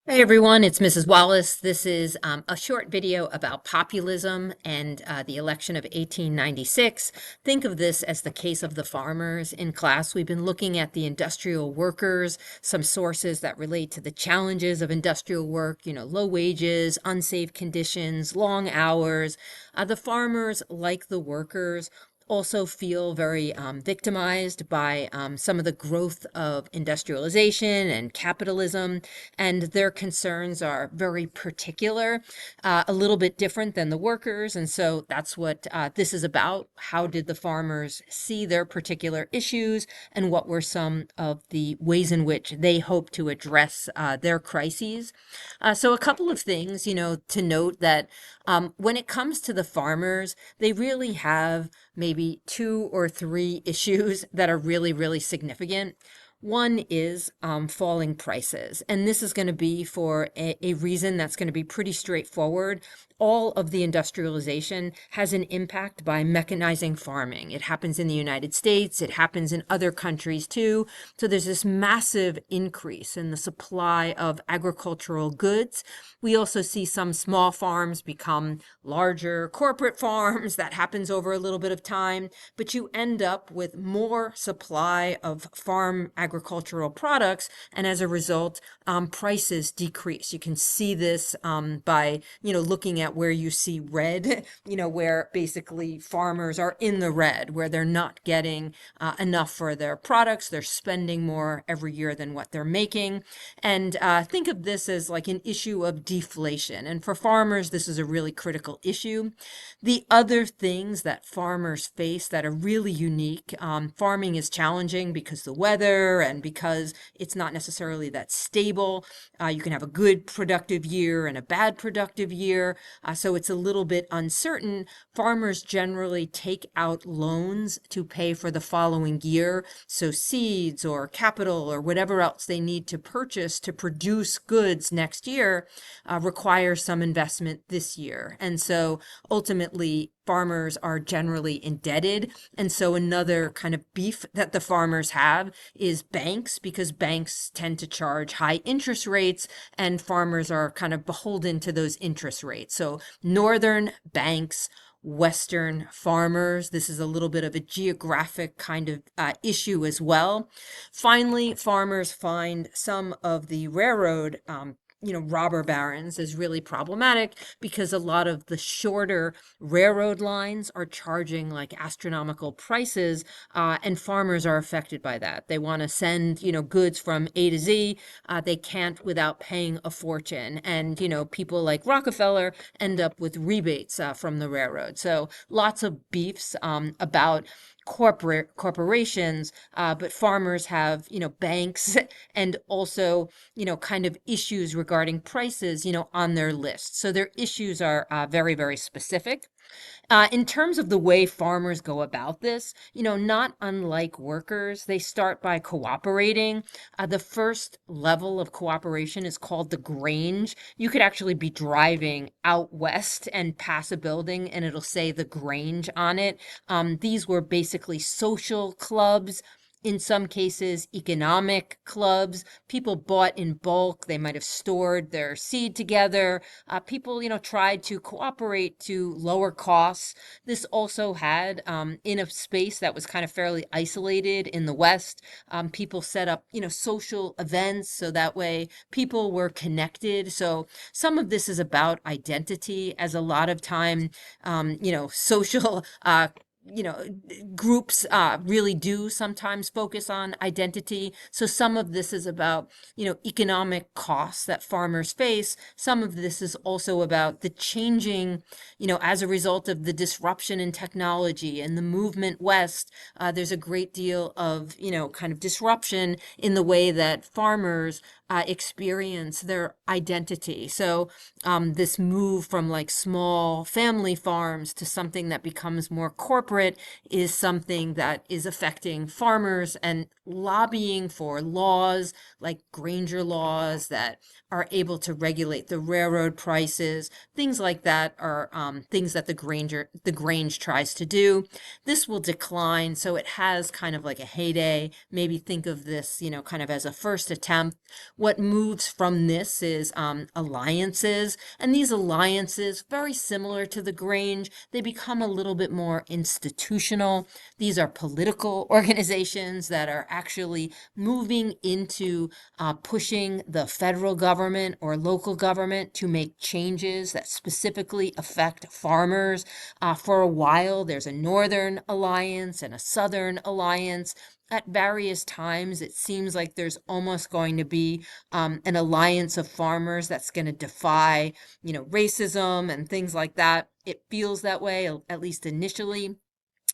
Hey everyone, it's Mrs. Wallace. This is a short video about populism and the election of 1896. Think of this as the case of the farmers. In class, we've been looking at the industrial workers, some sources that relate to the challenges of industrial work, low wages, unsafe conditions, long hours. The farmers, like the workers, also feel very victimized by some of the growth of industrialization and capitalism, and their concerns are very particular, a little bit different than the workers. And so that's what this is about. How did the farmers see their particular issues, and what were some of the ways in which they hope to address their crises? So a couple of things, to note that when it comes to the farmers, they really have maybe two or three issues that are really, really significant. One is falling prices, and this is going to be for a reason that's going to be pretty straightforward. All of the industrialization has an impact by mechanizing farming. It happens in the United States, it happens in other countries too. So there's this massive increase in the supply of agricultural goods. We also see some small farms become larger corporate farms. That happens over a little bit of time, but you end up with more supply of farm agricultural products, and as a result, prices decrease. You can see this by looking at where you see red, where basically farmers are in the red, where they're not getting enough for their products. They're spending more every year than what they're making. And think of this as like an issue of deflation. And for farmers, this is a really critical issue. The other things that farmers face that are really unique, farming is challenging because the weather and because it's not necessarily that stable. You can have a good productive year and a bad productive year. So it's a little bit uncertain. Farmers generally take out loans to pay for the following year. So seeds or capital or whatever else they need to purchase to produce goods next year requires some investment this year. And so ultimately, farmers are generally indebted. And so another kind of beef that the farmers have is banks, because banks tend to charge high interest rates and farmers are kind of beholden to those interest rates. So northern banks, Western farmers. This is a little bit of a geographic kind of issue as well. Finally, farmers find some of the railroad robber barons is really problematic because a lot of the shorter railroad lines are charging like astronomical prices, and farmers are affected by that. They want to send, goods from A to Z. They can't without paying a fortune. And, people like Rockefeller end up with rebates from the railroad. So lots of beefs about corporations, but farmers have, banks and also, kind of issues regarding prices, on their list. So their issues are very, very specific. In terms of the way farmers go about this, not unlike workers, they start by cooperating. The first level of cooperation is called the Grange. You could actually be driving out west and pass a building and it'll say the Grange on it. These were basically social clubs, in some cases, economic clubs. People bought in bulk. They might have stored their seed together. People, tried to cooperate to lower costs. This also had, in a space that was kind of fairly isolated in the West, people set up, social events so that way people were connected. So some of this is about identity, as a lot of time, social you know, groups really do sometimes focus on identity. So some of this is about, economic costs that farmers face. Some of this is also about the changing, as a result of the disruption in technology and the movement west. There's a great deal of, kind of disruption in the way that farmers experience their identity. So this move from like small family farms to something that becomes more corporate corporate is something that is affecting farmers, and lobbying for laws like Granger laws that are able to regulate the railroad prices. Things like that are things that the Grange tries to do. This will decline, so it has kind of like a heyday. Maybe think of this, kind of as a first attempt. What moves from this is alliances, and these alliances, very similar to the Grange, they become a little bit more institutional. These are political organizations that are actually moving into pushing the federal government or local government to make changes that specifically affect farmers. For a while, there's a Northern Alliance and a Southern Alliance. At various times, it seems like there's almost going to be an alliance of farmers that's going to defy, racism and things like that. It feels that way, at least initially.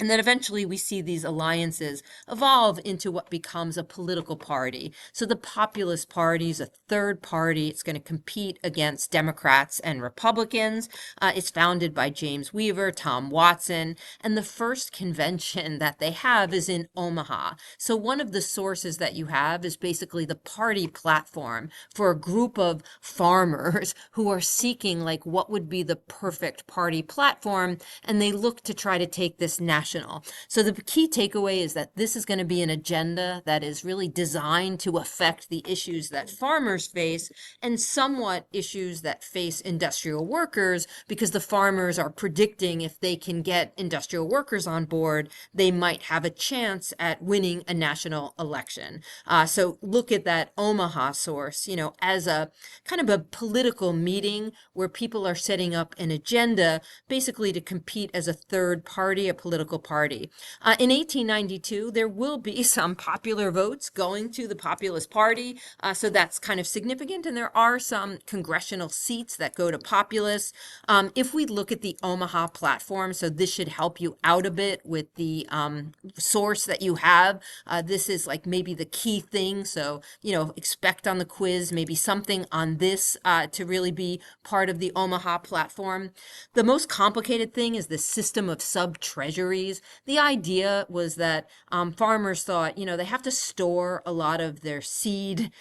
And then eventually we see these alliances evolve into what becomes a political party. So the Populist Party is a third party. It's going to compete against Democrats and Republicans. It's founded by James Weaver, Tom Watson, and the first convention that they have is in Omaha. So one of the sources that you have is basically the party platform for a group of farmers who are seeking like what would be the perfect party platform, and they look to try to take this national. So the key takeaway is that this is going to be an agenda that is really designed to affect the issues that farmers face and somewhat issues that face industrial workers, because the farmers are predicting if they can get industrial workers on board, they might have a chance at winning a national election. So look at that Omaha source, as a kind of a political meeting where people are setting up an agenda basically to compete as a third party, a political party. In 1892, there will be some popular votes going to the Populist Party, so that's kind of significant, and there are some congressional seats that go to Populists. If we look at the Omaha platform, so this should help you out a bit with the source that you have. This is like maybe the key thing, so expect on the quiz maybe something on this to really be part of the Omaha platform. The most complicated thing is the system of sub-treasuries. The idea was that farmers thought, they have to store a lot of their seed,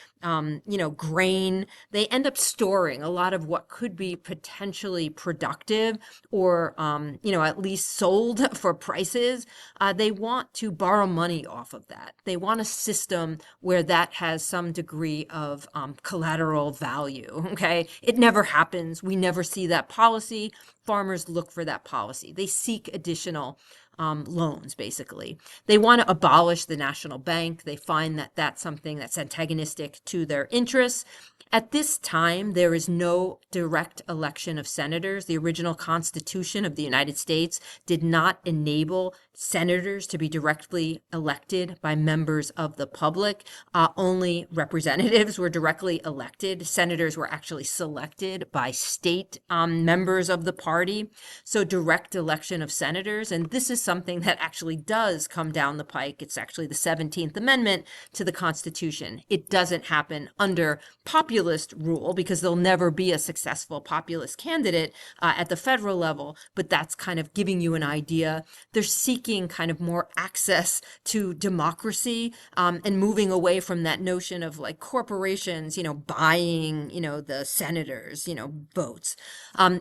grain. They end up storing a lot of what could be potentially productive or, at least sold for prices. They want to borrow money off of that. They want a system where that has some degree of collateral value. Okay. It never happens. We never see that policy. Farmers look for that policy. They seek additional loans, basically. They want to abolish the national bank. They find that that's something that's antagonistic to their interests. At this time, there is no direct election of senators. The original Constitution of the United States did not enable senators to be directly elected by members of the public. Only representatives were directly elected. Senators were actually selected by state members of the party. So direct election of senators, and this is something that actually does come down the pike. It's actually the 17th Amendment to the Constitution. It doesn't happen under populist rule because there'll never be a successful populist candidate at the federal level, but that's kind of giving you an idea. They're seeking kind of more access to democracy and moving away from that notion of like corporations, buying, the senators, votes.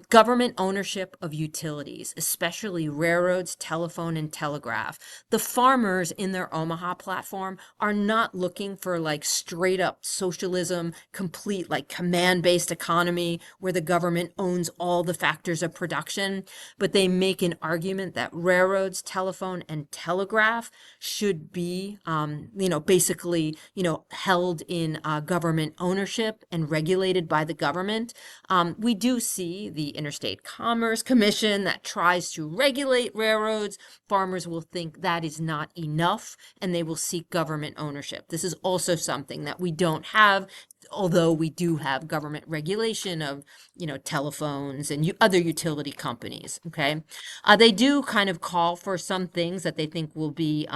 Government ownership of utilities, especially railroads, telephone, and telegraph. The farmers in their Omaha platform are not looking for like straight up socialism, complete like command-based economy where the government owns all the factors of production, but they make an argument that railroads, telephone, and telegraph should be, basically, held in government ownership and regulated by the government. We do see the Interstate Commerce Commission that tries to regulate railroads. Farmers will think that is not enough, and they will seek government ownership. This is also something that we don't have, although we do have government regulation of, telephones and other utility companies. Okay. They do kind of call for some things that they think will be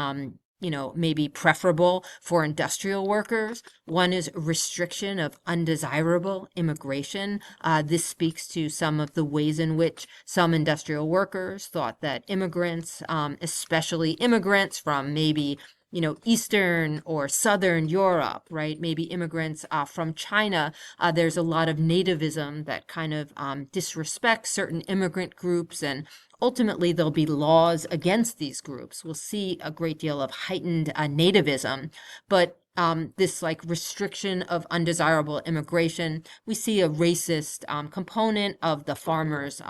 maybe preferable for industrial workers. One is restriction of undesirable immigration. This speaks to some of the ways in which some industrial workers thought that immigrants, especially immigrants from maybe Eastern or Southern Europe, right? Maybe immigrants from China. There's a lot of nativism that kind of disrespects certain immigrant groups, and ultimately there'll be laws against these groups. We'll see a great deal of heightened nativism, but this like restriction of undesirable immigration, we see a racist component of the farmers'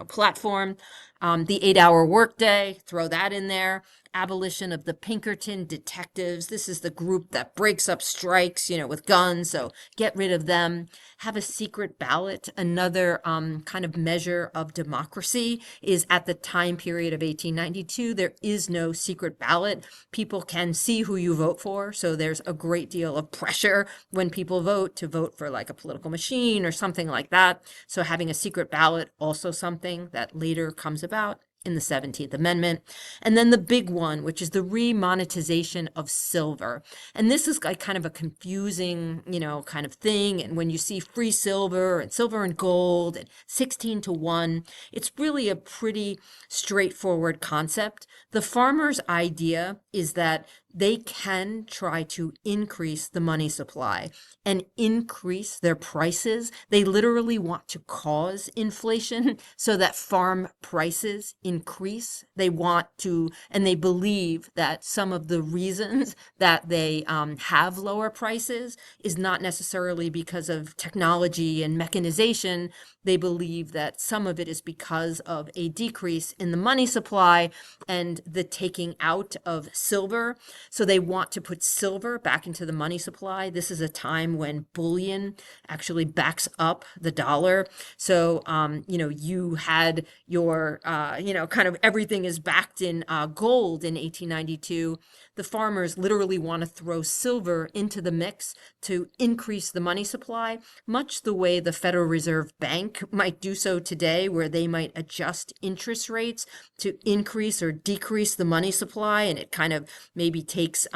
platform. The 8-hour workday, throw that in there. Abolition of the Pinkerton detectives. This is the group that breaks up strikes, with guns. So get rid of them. Have a secret ballot. Another kind of measure of democracy is at the time period of 1892, there is no secret ballot. People can see who you vote for. So there's a great deal of pressure when people vote to vote for like a political machine or something like that. So having a secret ballot, also something that later comes about in the 17th Amendment. And then the big one, which is the remonetization of silver. And this is like kind of a confusing, kind of thing. And when you see free silver and gold and 16 to 1, it's really a pretty straightforward concept. The farmer's idea is that they can try to increase the money supply and increase their prices. They literally want to cause inflation so that farm prices increase. They want to, and they believe that some of the reasons that they have lower prices is not necessarily because of technology and mechanization. They believe that some of it is because of a decrease in the money supply and the taking out of silver. So they want to put silver back into the money supply. This is a time when bullion actually backs up the dollar. So, you had your, kind of everything is backed in gold in 1892. The farmers literally want to throw silver into the mix to increase the money supply, much the way the Federal Reserve Bank might do so today, where they might adjust interest rates to increase or decrease the money supply, and it kind of maybe takes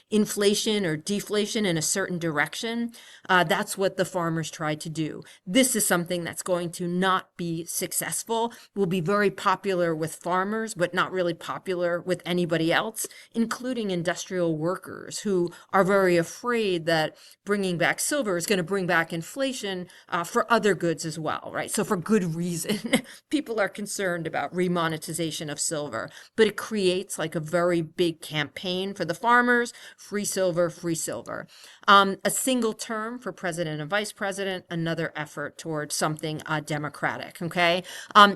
inflation or deflation in a certain direction. That's what the farmers tried to do. This is something that's going to not be successful, will be very popular with farmers, but not really popular with anybody else, including industrial workers who are very afraid that bringing back silver is going to bring back inflation for other goods as well, right? So for good reason, people are concerned about remonetization of silver, but it creates like a very big campaign for the farmers, free silver, free silver. A single term for president and vice president, another effort towards something democratic, okay?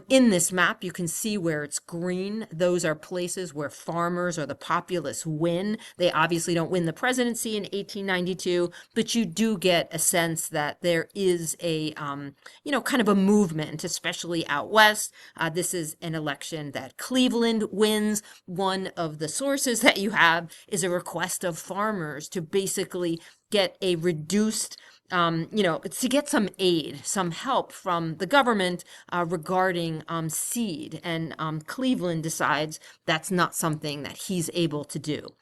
In this map, you can see where it's green. Those are places where farmers or the populace win. They obviously don't win the presidency in 1892, but you do get a sense that there is a, kind of a movement, especially out west. This is an election that Cleveland wins. One of the sources that you have is a request of farmers to basically get a reduced to get some aid, some help from the government regarding seed. And Cleveland decides that's not something that he's able to do.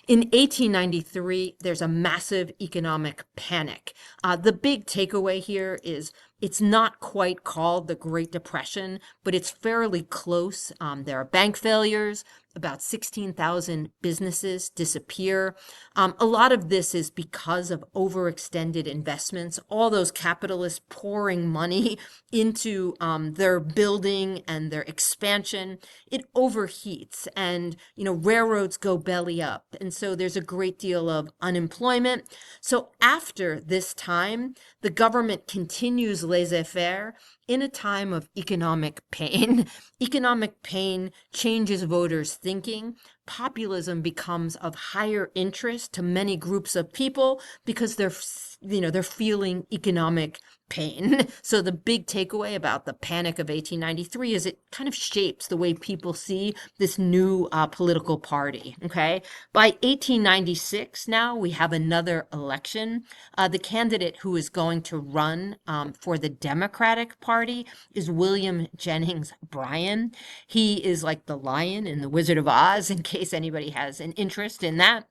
In 1893, there's a massive economic panic. The big takeaway here is it's not quite called the Great Depression, but it's fairly close. There are bank failures. About 16,000 businesses disappear. A lot of this is because of overextended investments, all those capitalists pouring money into their building and their expansion. It overheats and, railroads go belly up. And so there's a great deal of unemployment. So after this time, the government continues laissez-faire in a time of economic pain. Economic pain changes voters' thinking. Populism becomes of higher interest to many groups of people because they're feeling economic pain. So the big takeaway about the Panic of 1893 is it kind of shapes the way people see this new political party, okay? By 1896 now, we have another election. The candidate who is going to run for the Democratic Party is William Jennings Bryan. He is like the lion in The Wizard of Oz, in case case anybody has an interest in that.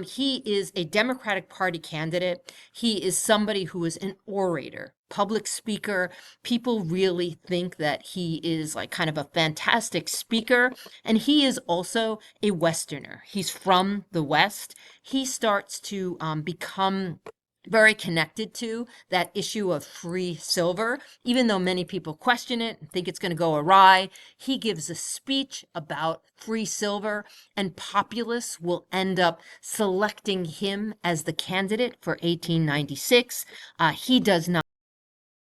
He is a Democratic Party candidate. He is somebody who is an orator, public speaker. People really think that he is like kind of a fantastic speaker. And he is also a Westerner. He's from the West. He starts to become very connected to that issue of free silver, even though many people question it and think it's going to go awry. He gives a speech about free silver, and populists will end up selecting him as the candidate for 1896. He does not